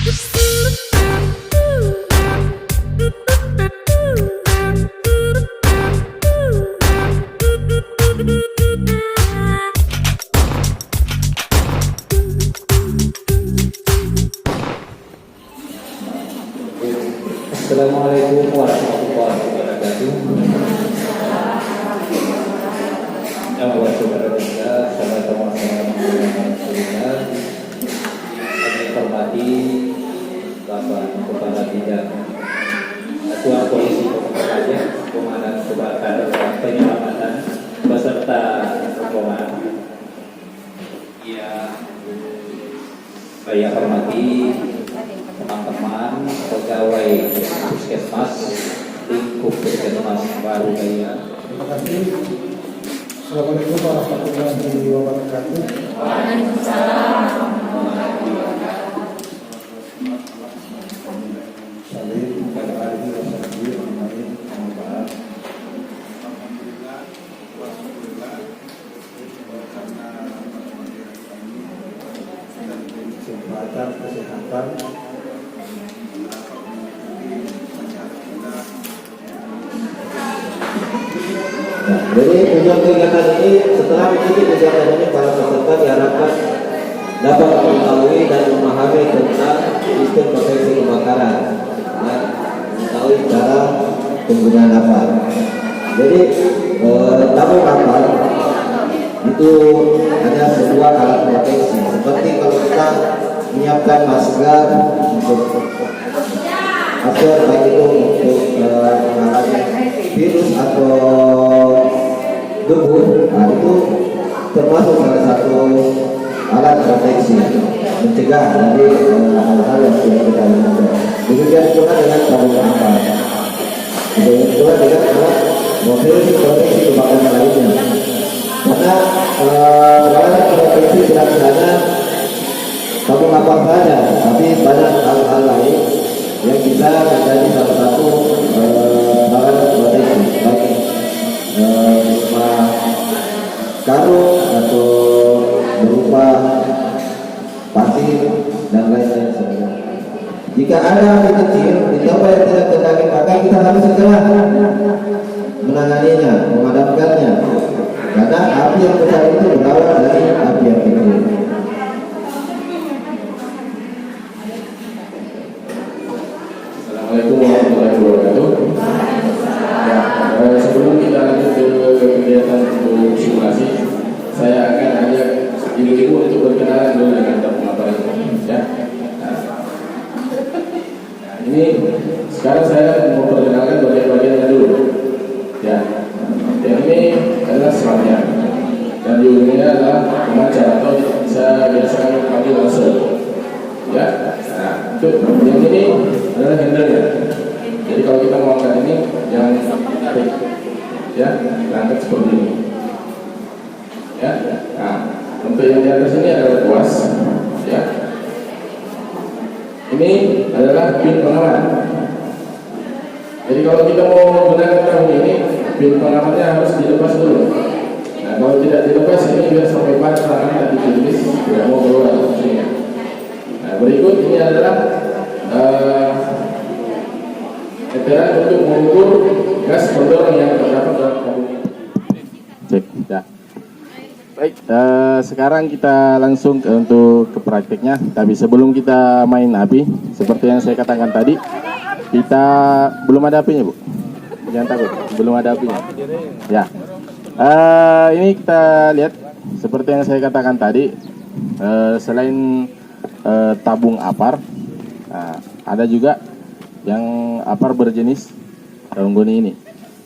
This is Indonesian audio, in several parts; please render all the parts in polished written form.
Assalamualaikum warahmatullahi wabarakatuh. Yang buat saudara kita, sahabat Rasulullah, kami hormati Bapak Kepala Bidang Satuan Polisi Pamekasan, Komandan Kebakaran dan Penyelamatan beserta rombongan. Saya hormati teman-teman pegawai Puskesmas lingkup Puskesmas Baru Gaya. Terima kasih. Assalamualaikum warahmatullahi wabarakatuh. Waalaikumsalam. Salim pada hari ini wassalamualaikum warahmatullahi wabarakatuh. Kesempatan kesehatan Jadi tujuan kegiatan ini, setelah mengikuti kegiatan ini, para peserta diharapkan dapat mengetahui dan memahami tentang sistem proteksi kebakaran, dan mengetahui cara penggunaan apar. Jadi tabung apar itu hanya sebuah alat proteksi. Seperti kalau kita menyiapkan masker baik itu untuk menghalangi virus atau debu, nah itu termasuk salah satu alat proteksi mencegah dari hal-hal yang tidak kita inginkan. Demikian pula dengan tabung apar, demikian pula dengan alat mobil proteksi kebakaran lainnya. Karena alat proteksi tidak hanya tabung apar saja, tapi banyak hal-hal lain yang bisa menjadi salah satu alat proteksi, baik berupa karung atau berupa pasir dan lain-lain sebagainya. Jika ada api kecil di tempat yang tidak terkendali, maka kita harus segera menanganinya, memadamkannya, karena api yang besar itu berawal dari api yang kecil. Assalamualaikum warahmatullahi wabarakatuh. Sebelum kita lanjut ke kegiatan untuk simulasi, saya akan ajak ibu-ibu untuk berkenalan dulu dengan tabung apar ini, ya. Ini sekarang saya mau perkenalkan bagian-bagiannya dulu, ya. Yang ini adalah selatnya, dan di ujungnya adalah pemancar atau bisa biasa kami panggil langsung, ya. Nah, itu yang ini adalah handle-nya. Jadi kalau kita mau angkat ini, jangan tarik, ya, angkat seperti ini, ya. Nah, untuk yang di atas ini adalah tuas, ya. Ini adalah pin pengaman. Jadi kalau kita mau menggunakan tabung ini, pin pengamannya harus dilepas dulu. Nah, kalau tidak dilepas ini biar sampai pada tangan tadi tulis tidak mau keluar fungsinya. Nah, berikut ini adalah meteran untuk mengukur gas pendorong yang terdapat dalam tabung ini. Cek, ya. Baik, sekarang kita langsung untuk ke praktiknya. Tapi sebelum kita main api, seperti yang saya katakan tadi, kita belum ada apinya, Bu. Jangan takut, belum ada apinya. Ya, ini kita lihat seperti yang saya katakan tadi, selain tabung apar, ada juga yang apar berjenis daun goni ini.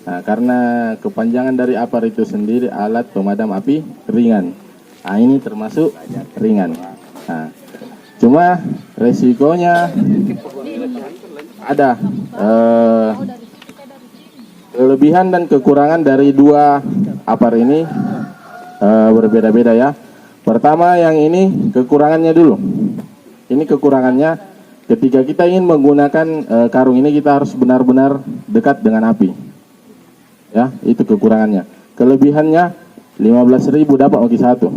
Nah, karena kepanjangan dari apar itu sendiri alat pemadam api ringan. Nah, ini termasuk ringan. Nah, cuma resikonya ada kelebihan dan kekurangan dari dua apar ini berbeda-beda, ya. Pertama, yang ini kekurangannya dulu. Ini kekurangannya, ketika kita ingin menggunakan karung ini, kita harus benar-benar dekat dengan api. Ya, itu kekurangannya. Kelebihannya 15.000 dapat oki satu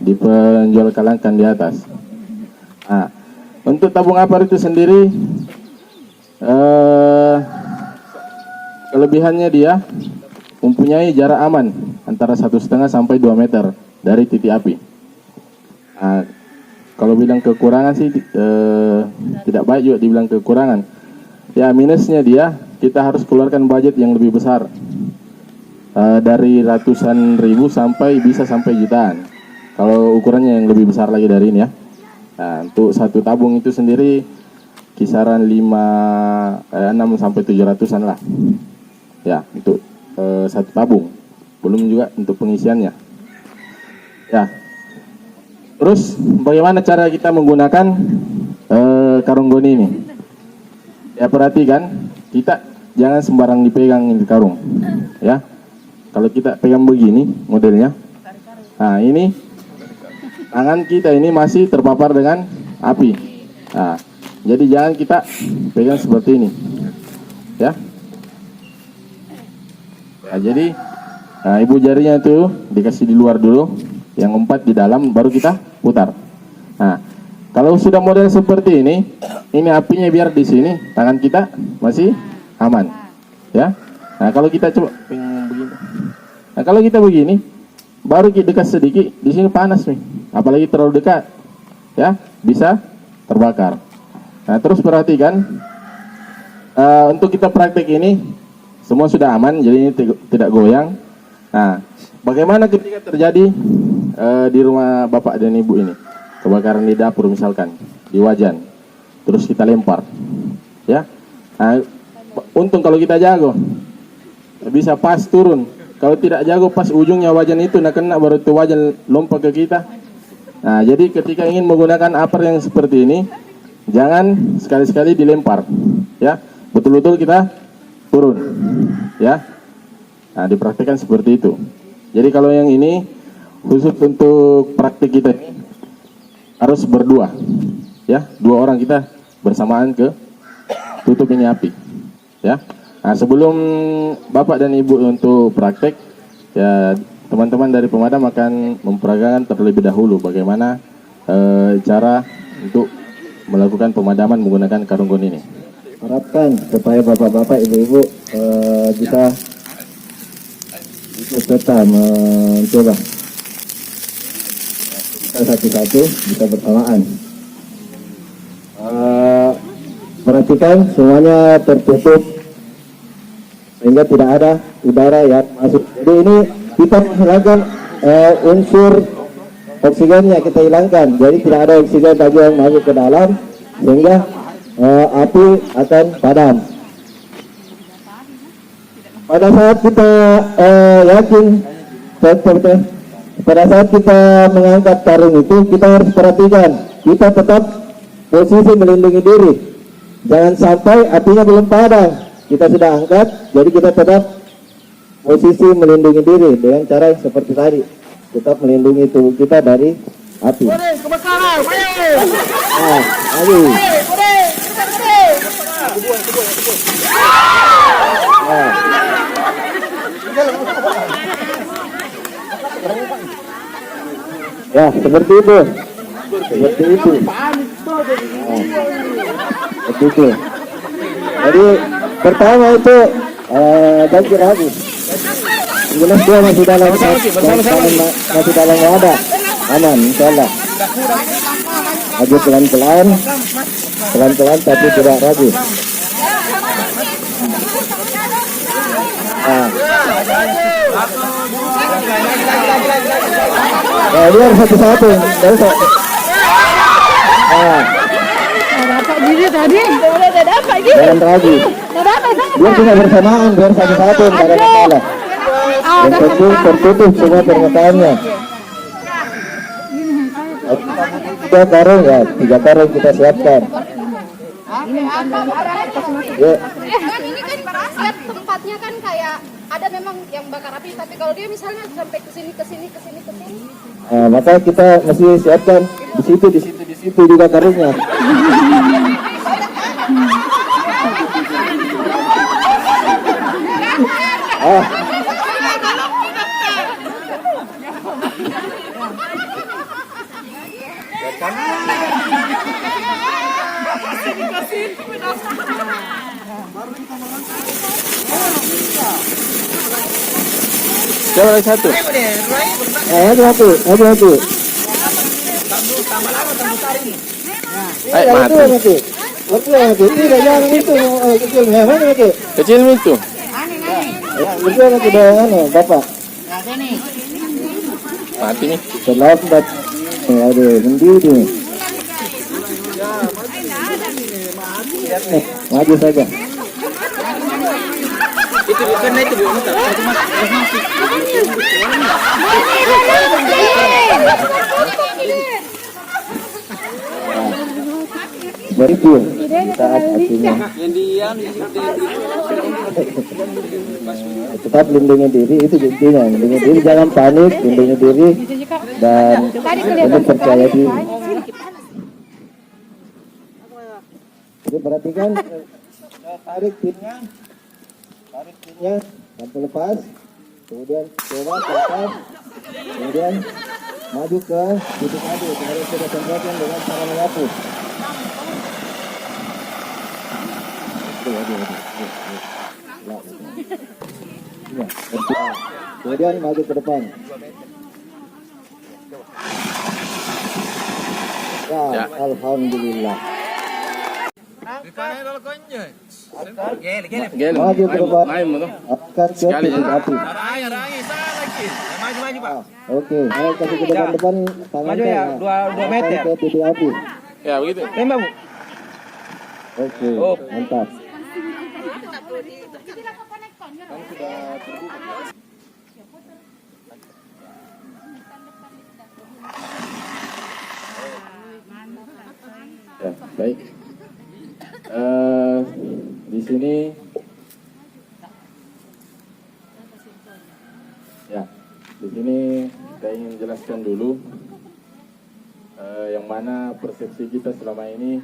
di penjual kalangkan di atas. Nah, Untuk tabung apar itu sendiri, kelebihannya dia mempunyai jarak aman antara 1,5 sampai 2 meter dari titik api. Nah, kalau bilang kekurangan sih tidak baik juga dibilang kekurangan. Ya, minusnya dia kita harus keluarkan budget yang lebih besar, dari ratusan ribu bisa sampai jutaan. Kalau ukurannya yang lebih besar lagi dari ini ya. Nah, untuk satu tabung itu sendiri kisaran 6 sampai 700-an lah. Ya, untuk satu tabung. Belum juga untuk pengisiannya. Ya. Terus bagaimana cara kita menggunakan karung goni ini? Ya, perhatikan, kita jangan sembarang dipegang ini karung. Ya. Kalau kita pegang begini modelnya. Nah, ini tangan kita ini masih terpapar dengan api. Nah, jadi jangan kita pegang seperti ini. Ya. Nah, jadi ibu jarinya itu dikasih di luar dulu, yang 4 di dalam, baru kita putar. Nah, kalau sudah model seperti ini apinya biar di sini, tangan kita masih aman. Ya. Nah, kalau kita coba begini. Nah, kalau kita begini, baru kita dekat sedikit, di sini panas nih. Apalagi terlalu dekat, ya bisa terbakar. Nah, terus perhatikan, untuk kita praktek ini semua sudah aman, jadi ini tidak goyang. Nah, bagaimana ketika terjadi di rumah bapak dan ibu ini kebakaran di dapur misalkan, di wajan, terus kita lempar, ya. Nah, untung kalau kita jago, bisa pas turun. Kalau tidak jago, pas ujungnya wajan itu nak kena, baru itu wajan lompat ke kita. Nah, jadi ketika ingin menggunakan apar yang seperti ini, jangan sekali-sekali dilempar, ya. Betul-betul kita turun, ya. Nah, dipraktikkan seperti itu. Jadi kalau yang ini khusus untuk praktik kita ini harus berdua, ya. 2 orang kita bersamaan ke tutup ini api, ya. Nah, sebelum bapak dan ibu untuk praktek, ya teman-teman dari pemadam akan memperagakan terlebih dahulu bagaimana cara untuk melakukan pemadaman menggunakan karung goni ini. Harapkan supaya bapak-bapak, ibu-ibu bisa ikut serta mencoba. Kita satu-satu bisa bersamaan. Perhatikan semuanya tertutup sehingga tidak ada udara yang masuk. Jadi ini kita menghilangkan unsur oksigennya, kita hilangkan. Jadi tidak ada oksigen lagi yang masuk ke dalam, sehingga api akan padam. Pada saat kita yakin, pada saat kita mengangkat karung itu, kita harus perhatikan, kita tetap posisi melindungi diri. Jangan sampai apinya belum padam, kita sudah angkat, jadi kita tetap posisi melindungi diri dengan cara yang seperti tadi, tetap melindungi tubuh kita dari api. Kebakaran, Nah, ayo. Nah. Ya, seperti itu. Seperti itu. Nah, seperti itu. Jadi pertama itu ganti ragu. Jelas dia masih dalam wadah, aman, insyaallah. Maju pelan-pelan tapi tidak ragu. Nah, dia harus satu-satu. dapat diri tadi. Udah dapat gitu. Jangan ragu. Biar bisa bersamaan, biar satu-satu, tidak ada masalah. Yang penting tertutup semua permukaannya. 3 karung ya, 3 karung kita siapkan. Ya. Ini kan lihat tempatnya kan kayak ada memang yang bakar api, tapi kalau dia misalnya sampai ke sini. Nah, maka kita mesti siapkan di situ juga karungnya. Coba lagi satu. Satu. Ayo mati. Tidak jangan itu kecilnya mana mati? Kecil itu. Kecil mati dengan bapak. Mati nih. Terlambat. Aduh, mendidih. Maju saja. Itu karena itu Bu. Begitu saat akhirnya. Tetap lindungi diri, itu intinya. Lindungi diri, jangan panik, lindungi diri dan lebih percaya diri. Jadi perhatikan, tarik pinnya sampai lepas, kemudian coba ke atas, kemudian maju ke titik api. Harus kita tembakan dengan cara menyapu. Ya, kemudian maju ke depan. Ya, alhamdulillah. Gel. Maju ke depan. Main mo to. Akan ke Sekali titik aja. api. Oke, ayo kasih ke depan tangan Maju ya, 2 meter. ke titik api. Ya begitu. Tembak Bu. Oke, mantap. Ya, baik. Di sini ya, di sini kita ingin jelaskan dulu yang mana persepsi kita selama ini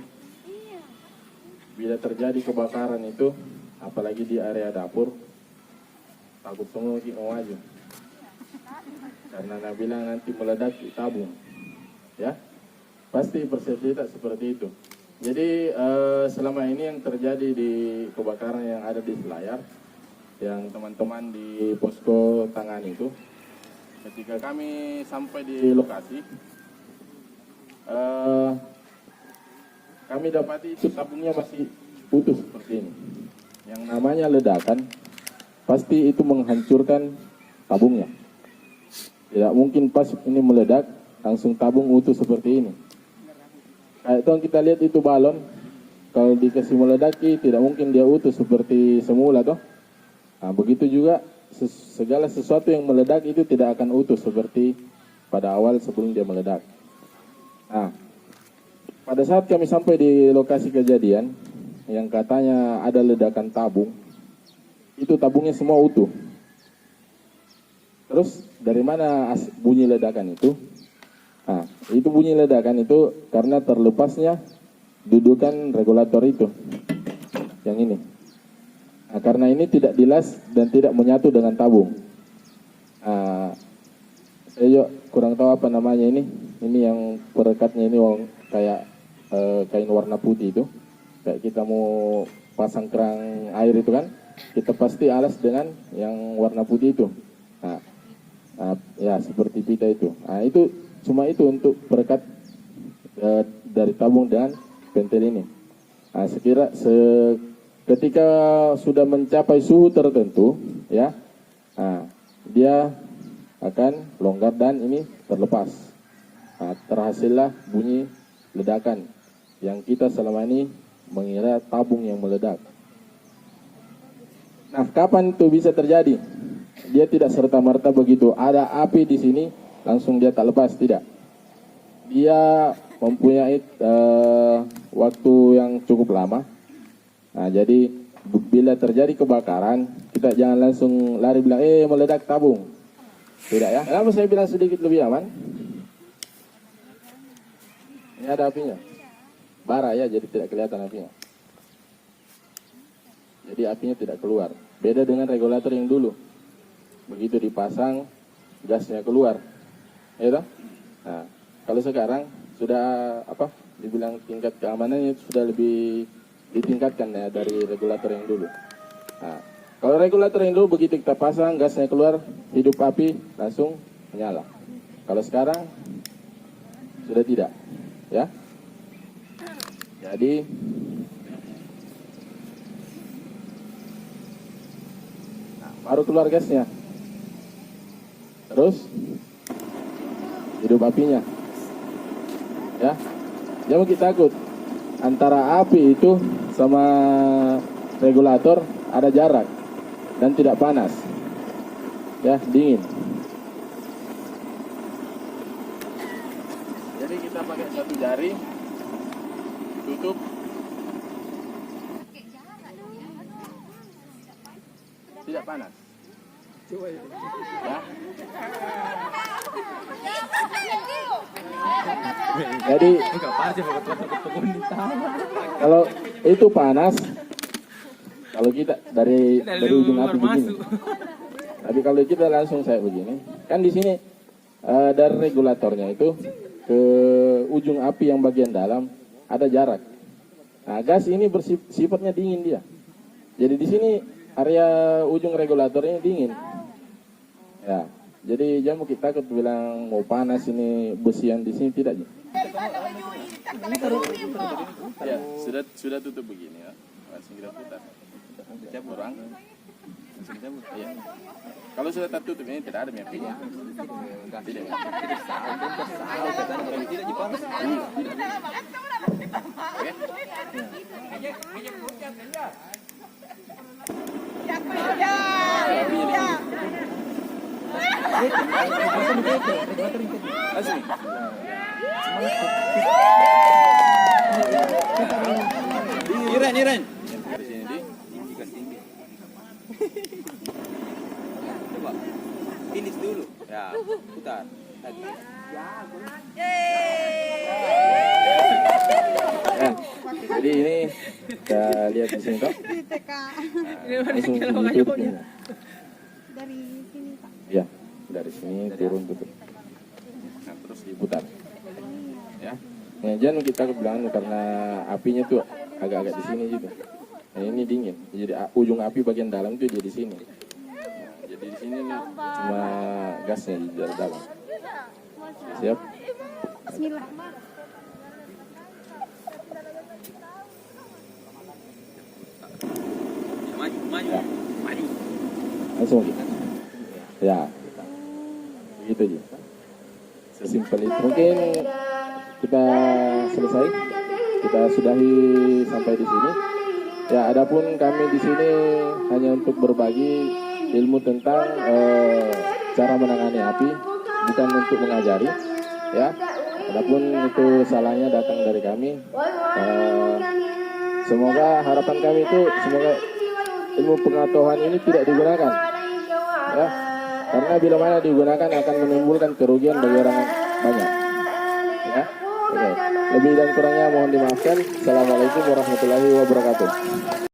bila terjadi kebakaran itu, apalagi di area dapur, takut semua kita mau maju karena Nabila nanti meledak di tabung, ya. Pasti persepsi kita seperti itu. Jadi selama ini yang terjadi di kebakaran yang ada di Selayar, yang teman-teman di posko tangan itu, ketika kami sampai di lokasi, kami dapati itu tabungnya masih putus seperti ini. Yang namanya ledakan, pasti itu menghancurkan tabungnya. Tidak mungkin pas ini meledak, langsung tabung utuh seperti ini. Kayak itu yang kita lihat itu balon, kalau dikasih meledaki tidak mungkin dia utuh seperti semula toh. Nah, begitu juga segala sesuatu yang meledak itu tidak akan utuh seperti pada awal sebelum dia meledak. Nah, pada saat kami sampai di lokasi kejadian yang katanya ada ledakan tabung, itu tabungnya semua utuh. Terus dari mana bunyi ledakan itu? Nah, itu bunyi ledakan itu karena terlepasnya dudukan regulator itu, yang ini. Nah, karena ini tidak dilas dan tidak menyatu dengan tabung. Nah, saya juga kurang tahu apa namanya ini. Ini yang perekatnya ini kayak kain warna putih itu. Kayak kita mau pasang kerang air itu kan, kita pasti alas dengan yang warna putih itu. Nah, ya seperti pita itu. Nah, itu cuma itu untuk perekat dari tabung dan pentil ini. Nah, ketika sudah mencapai suhu tertentu, ya, nah, dia akan longgar dan ini terlepas. Nah, terhasillah bunyi ledakan yang kita selama ini mengira tabung yang meledak. Nah, kapan itu bisa terjadi? Dia tidak serta-merta begitu ada api di sini langsung dia tak lepas, tidak. Dia mempunyai waktu yang cukup lama. Nah, jadi bila terjadi kebakaran, kita jangan langsung lari bilang, meledak tabung. Tidak ya. Kenapa saya bilang sedikit lebih aman? Ini ada apinya. Bara ya, jadi tidak kelihatan apinya. Jadi apinya tidak keluar. Beda dengan regulator yang dulu. Begitu dipasang, gasnya keluar. Ya toh? Nah, kalau sekarang sudah dibilang tingkat keamanannya sudah lebih ditingkatkan ya dari regulator yang dulu. Nah, kalau regulator yang dulu begitu kita pasang gasnya keluar, hidup api langsung menyala. Kalau sekarang sudah tidak, ya. Jadi baru keluar gasnya, terus hidup apinya, ya. Jangan kita takut, antara api itu sama regulator ada jarak dan tidak panas, ya, dingin. Jadi kita pakai satu jari tutup. Tidak panas. Ya. Jadi kalau itu panas, kalau kita dari ujung api begini. Tapi kalau kita langsung saya begini, kan di sini dari regulatornya itu ke ujung api yang bagian dalam ada jarak. Nah, gas ini bersifatnya dingin dia. Jadi di sini area ujung regulatornya dingin. Ya, jadi jangan kita bilang mau panas ini besian di sini tidak. Ya, sudah tutup begini ya. Langsung kita putar. Setiap orang. Ya. Kalau sudah tertutup ini tidak ada minyak. Tidak. Iren. Dari sini di. Coba. Finish dulu. Ya, putar. Lagi. Ya, jadi ini kita lihat di sini toh. Nah, langsung ditutup. Dari sini Pak. Ya, dari sini turun tutup. Nah, terus diputar. Ya. Nah, jangan kita bilang karena apinya tuh agak-agak di sini gitu. Nah, ini dingin. Jadi ujung api bagian dalam tuh jadi sini. Nah, jadi di sini nih cuma gasnya di dalam. Siap? Bismillah. Maju. Langsung gitu. Ya. Begitu aja. Sesimpel itu. Mungkin kita selesai. Kita sudahi sampai di sini. Ya, adapun kami di sini hanya untuk berbagi ilmu tentang cara menangani api, bukan untuk mengajari. Ya, adapun itu salahnya datang dari kami. Semoga harapan kami itu semoga ilmu pengetahuan ini tidak digunakan. Ya, karena bila mana digunakan akan menimbulkan kerugian bagi orang banyak. Ya, oke. Lebih dan kurangnya mohon dimaafkan. Assalamualaikum warahmatullahi wabarakatuh.